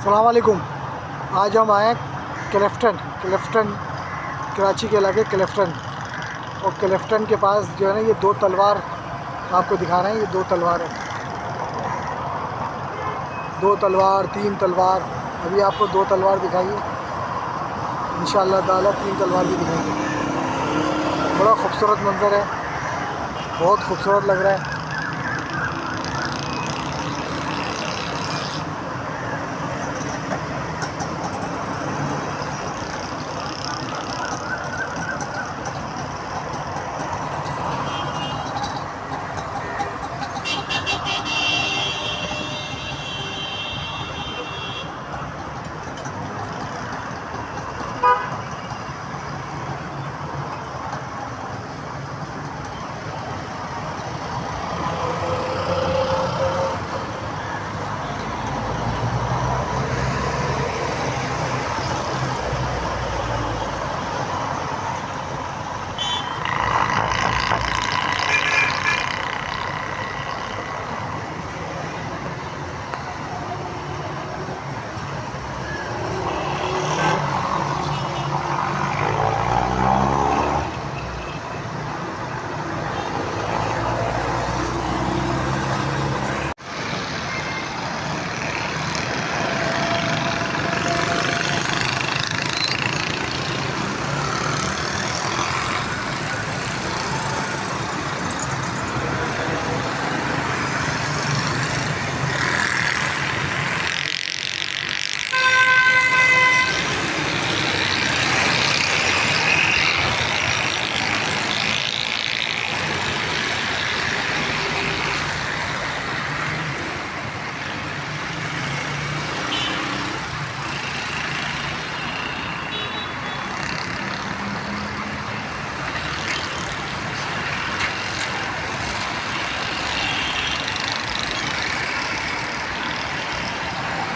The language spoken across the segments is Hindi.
अस्सलाम वालेकुम। आज हम आए क्लिफ्टन कराची के इलाके क्लिफ्टन। और क्लिफ्टन के पास जो है ना, ये दो तलवार आपको दिखा रहे हैं। ये दो तलवार है, दो तलवार, तीन तलवार। अभी आपको दो तलवार दिखाइए, इंशाअल्लाह ताला तीन तलवार भी दिखाएंगे। बड़ा खूबसूरत मंज़र है, बहुत खूबसूरत लग रहा है।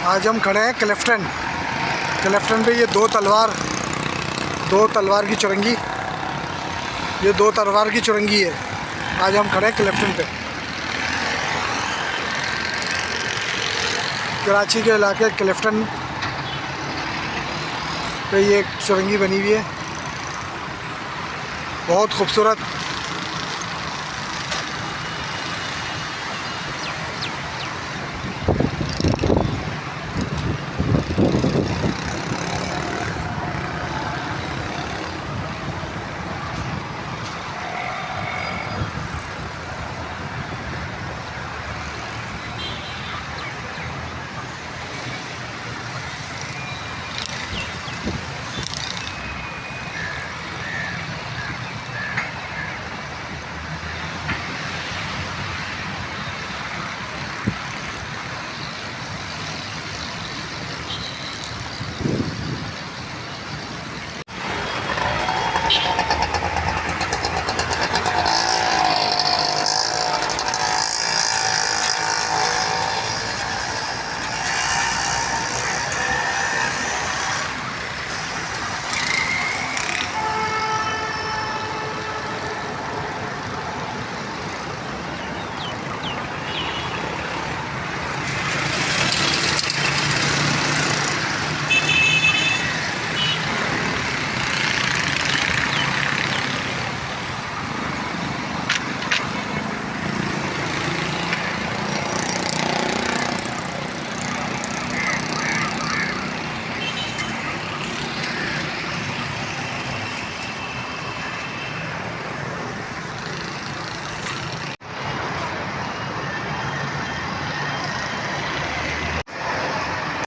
आज हम खड़े हैं क्लिफ्टन पे। ये दो तलवार की चुरंगी, ये दो तलवार की चुरंगी है। आज हम खड़े हैं क्लिफ्टन पे, कराची के इलाके क्लिफ्टन पे। ये एक चुरंगी बनी हुई है, बहुत खूबसूरत।